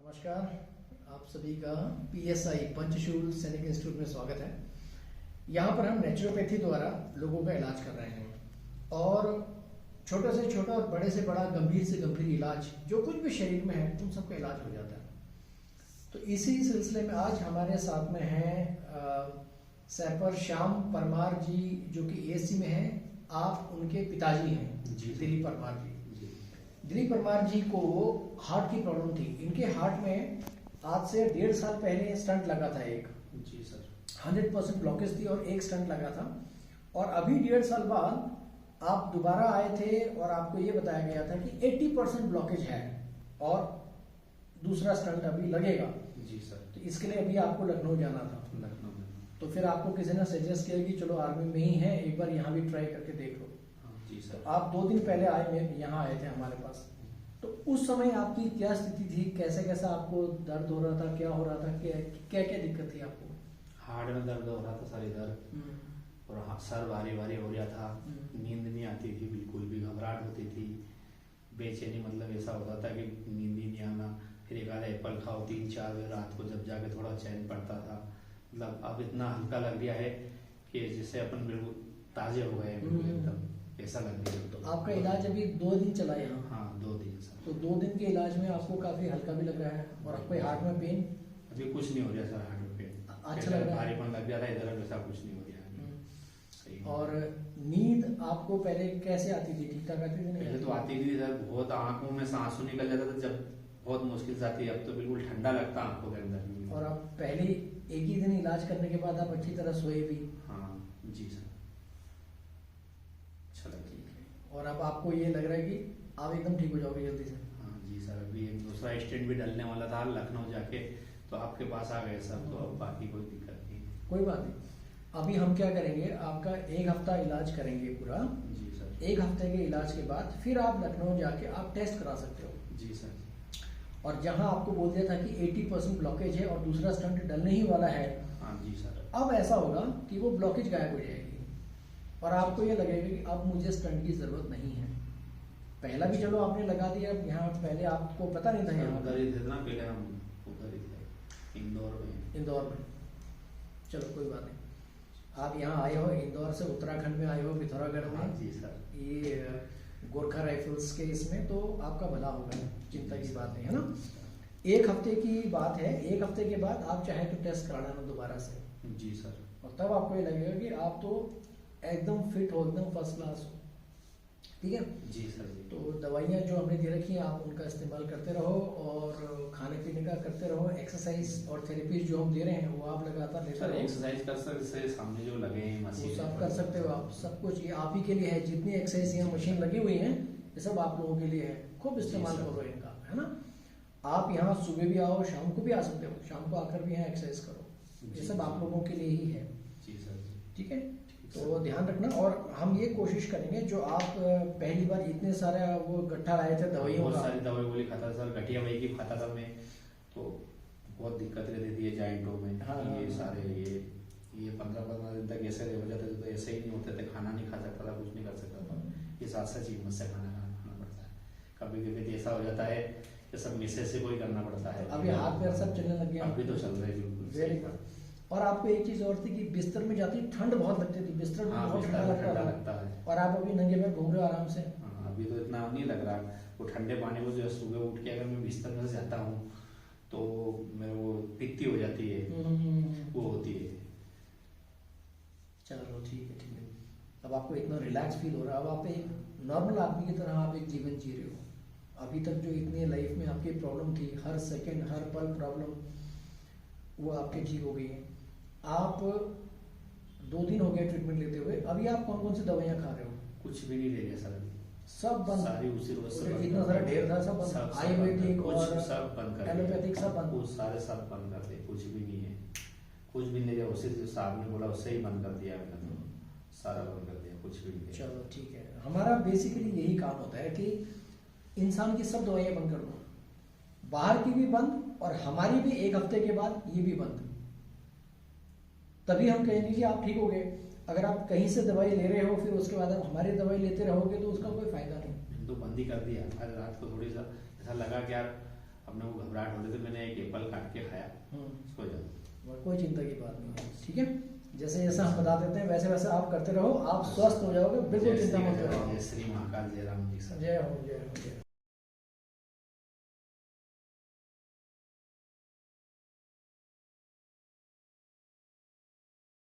नमस्कार, आप सभी का PSI पंचशूल सैनिक इंस्टीट्यूट में स्वागत है। यहाँ पर हम नेचुरोपैथी द्वारा लोगों का इलाज कर रहे हैं और छोटे से छोटा और बड़े से बड़ा, गंभीर से गंभीर इलाज जो कुछ भी शरीर में है उन सबका इलाज हो जाता है। तो इसी सिलसिले में आज हमारे साथ में हैं सैपर श्याम परमार जी, जो कि AC में हैं। आप उनके पिताजी हैं दिलीप परमार जी। दिलीप परमार जी को हार्ट की प्रॉब्लम थी। इनके हार्ट में आज से 1.5 साल पहले स्टंट लगा था एक। जी सर। 100% ब्लॉकेज थी और एक स्टंट लगा था। और अभी 1.5 साल बाद आप दोबारा आए थे और आपको ये बताया गया था कि 80% ब्लॉकेज है और दूसरा स्टंट अभी लगेगा। जी सर। तो इसके लिए अभी आपको लखनऊ जाना था। लखनऊ में। तो फिर आपको किसी ने सजेस्ट किया कि चलो आर्मी में ही है, एक बार यहाँ भी ट्राई करके देख लो। जी सर। तो आप 2 दिन पहले यहाँ आए थे हमारे पास। तो उस समय आपकी क्या स्थिति थी, कैसे कैसा आपको दर्द हो रहा था, क्या हो रहा था, क्या क्या दिक्कत थी आपको? हार्ट में दर्द हो रहा था सर इधर, और सर भारी भारी हो गया था। नींद नहीं आती थी, बिल्कुल भी घबराहट होती थी, बेचैनी, मतलब ऐसा होता था कि नींद ही नहीं आना। फिर एक आधा एप्पल खाओ 3-4 बजे रात को, जब जाके थोड़ा चैन पड़ता था। मतलब अब इतना हल्का लग गया है कि जिससे अपन बिल्कुल ताजे हो गए एकदम, ऐसा लग गया। तो आपका इलाज अभी 2 दिन चला यहाँ? हाँ, 2 दिन सर। तो 2 दिन के इलाज में आपको काफी हल्का भी लग रहा है और आपको हार्ट में पेन? अभी कुछ नहीं हो रहा सर, हार्ट में पेन अच्छा लग रहा है? भारीपन लग गया था इधर, वैसा कुछ नहीं हो रहा। और नींद आपको पहले कैसे आती थी? ठीक ठाक आती थी? नहीं पहले तो आती थी सर, बहुत आंखों में से आंसू निकल जाता था, जब बहुत मुश्किल से आती है। अब तो बिल्कुल ठंडा लगता है आंखों के अंदर। और आप पहले एक ही दिन इलाज करने के बाद आप अच्छी तरह सोए भी? हाँ जी सर। अच्छा लगा। और अब आपको ये लग रहा है कि आप एकदम ठीक हो जाओगे जल्दी से? हाँ जी सर। अभी एक दूसरा स्टेंट भी डलने वाला था लखनऊ जाके, तो आपके पास आ गए सर। तो अब बाकी कोई दिक्कत नहीं। कोई बात नहीं। अभी हम क्या करेंगे, आपका 1 हफ्ता इलाज करेंगे पूरा। जी सर। 1 हफ्ते के इलाज के बाद फिर आप लखनऊ जाके आप टेस्ट करा सकते हो। जी सर। और जहां आपको बोल दिया था कि 80% ब्लॉकेज है और दूसरा स्टंट डलने ही वाला है, हाँ जी सर। अब ऐसा होगा कि वो ब्लॉकेज गायब हो जाएगी और आपको ये लगेगा कि अब मुझे स्टंट की जरूरत नहीं है। पहला भी चलो आपने लगा दिया, यहाँ पहले आपको पता नहीं था। यहाँ उधर ही थे ना पहले, हम उधर ही थे इंदौर में। चलो कोई बात नहीं। आप यहाँ आए हो इंदौर से, उत्तराखंड में आए हो, पिथौरागढ़ में। हाँ जी सर। ये गोरखा राइफल्स के इसमें, तो आपका भला होगा, चिंता की बात नहीं है ना। 1 हफ्ते की बात है। 1 हफ्ते के बाद आप चाहे तो टेस्ट करा लेना दोबारा से। जी सर। और तब आपको ये लगेगा कि आप तो एकदम फिट हो, एकदम फर्स्ट क्लास हो। ठीक है जी सर। तो दवाइयाँ जो हमने दे रखी हैं आप उनका इस्तेमाल करते रहो और खाने पीने का करते रहो। एक्सरसाइज और थेरेपी जो हम दे रहे हैं वो आप लगातार लेते सर रहो। एक्सरसाइज कर सकते, सामने जो लगे हैं वो मशीन, सब कर सकते हो आप। सब कुछ ये आप ही के लिए है। जितनी एक्सरसाइज यहाँ मशीन लगी हुई है ये सब आप लोगों के लिए है। खूब इस्तेमाल करो इनका, है ना। आप यहाँ सुबह भी आओ, शाम को भी आ सकते हो। शाम को आकर भी यहाँ एक्सरसाइज करो। ये सब आप लोगों के लिए ही है। जी सर। ठीक है, तो ध्यान रखना। और हम ये कोशिश करेंगे, जो आप पहली बार इतने सारे वो गट्ठा लाए थे दवाइयों का, बहुत सारी दवाई गोली खाता सर, गठिया वही की खाता था मैं, तो बहुत दिक्कत रहती थी जॉइंटों में। हाँ, ये सारे ये 15-15 दिन तक ऐसे हो जाते थे, तो ऐसे ही नहीं होते थे। खाना नहीं खा सकता था, कुछ नहीं कर सकता था। ये 7 हिम्मत से खाना पड़ता है। कभी कभी ऐसा हो जाता है कि सब मिसेज से कोई करना पड़ता है। अभी हाथ पैर सब चलने लग गए? अभी तो चल रहे बिल्कुल। Very good. और आपको एक चीज और थी कि बिस्तर में जाती ठंड बहुत लगती थी, बिस्तर में बहुत ठंडा लगता है। और आप अभी नंगे पैर घूम रहे हो आराम से। हाँ, अभी तो इतना नहीं लग रहा। वो ठंडे पानी को जो है सुबह उठ के अगर मैं बिस्तर में से जाता हूँ तो मेरे वो पित्ती हो जाती है, वो होती है। चलो ठीक है, ठीक है। अब आपको इतना रिलैक्स फील हो रहा है। अब आप एक नॉर्मल आदमी की तरह आप एक जीवन जी रहे हो। अभी तक जो इतनी लाइफ में आपकी प्रॉब्लम थी, हर सेकंड हर पल प्रॉब्लम, वो आपके ठीक हो गई है। आप 2 दिन हो गए ट्रीटमेंट लेते हुए। अभी आप कौन कौन सी दवाइयाँ खा रहे हो? कुछ भी नहीं ले रहा सर अभी। सब बंद? सारी उसी रोज से इतना सारा ढेर था, सब बंद? आयुर्वेदिक और सब बंद कर, एलोपैथिक सब बंद? कुछ सारे सब बंद कर दिए, कुछ भी नहीं है। कुछ भी नहीं है, उसी साहब ने बोला उससे ही बंद कर दिया मैंने, सारा बंद कर दिया, कुछ भी नहीं। चलो ठीक है। हमारा बेसिकली यही काम होता है कि इंसान की सब दवाइयाँ बंद कर दो, बाहर की भी बंद और हमारी भी 1 हफ्ते के बाद ये भी बंद। तभी हम कहेंगे कि आप ठीक हो गए। अगर आप कहीं से दवाई ले रहे हो फिर उसके बाद आप हमारी दवाई लेते रहोगे तो उसका कोई फायदा नहीं। तो बंद ही कर दिया। आज रात को थोड़ी सा ऐसा लगा कि यार अपने को घबराहट हो रही थी, मैंने एक एप्पल काट के खाया, सो जाओ। कोई चिंता की बात नहीं है, ठीक है। जैसे जैसे हम बता देते हैं वैसे वैसे आप करते रहो, आप स्वस्थ हो जाओगे, बिल्कुल चिंता मत करो। जय श्री महाकाल, जय राम जी। जय हो, जय हो, जय हो।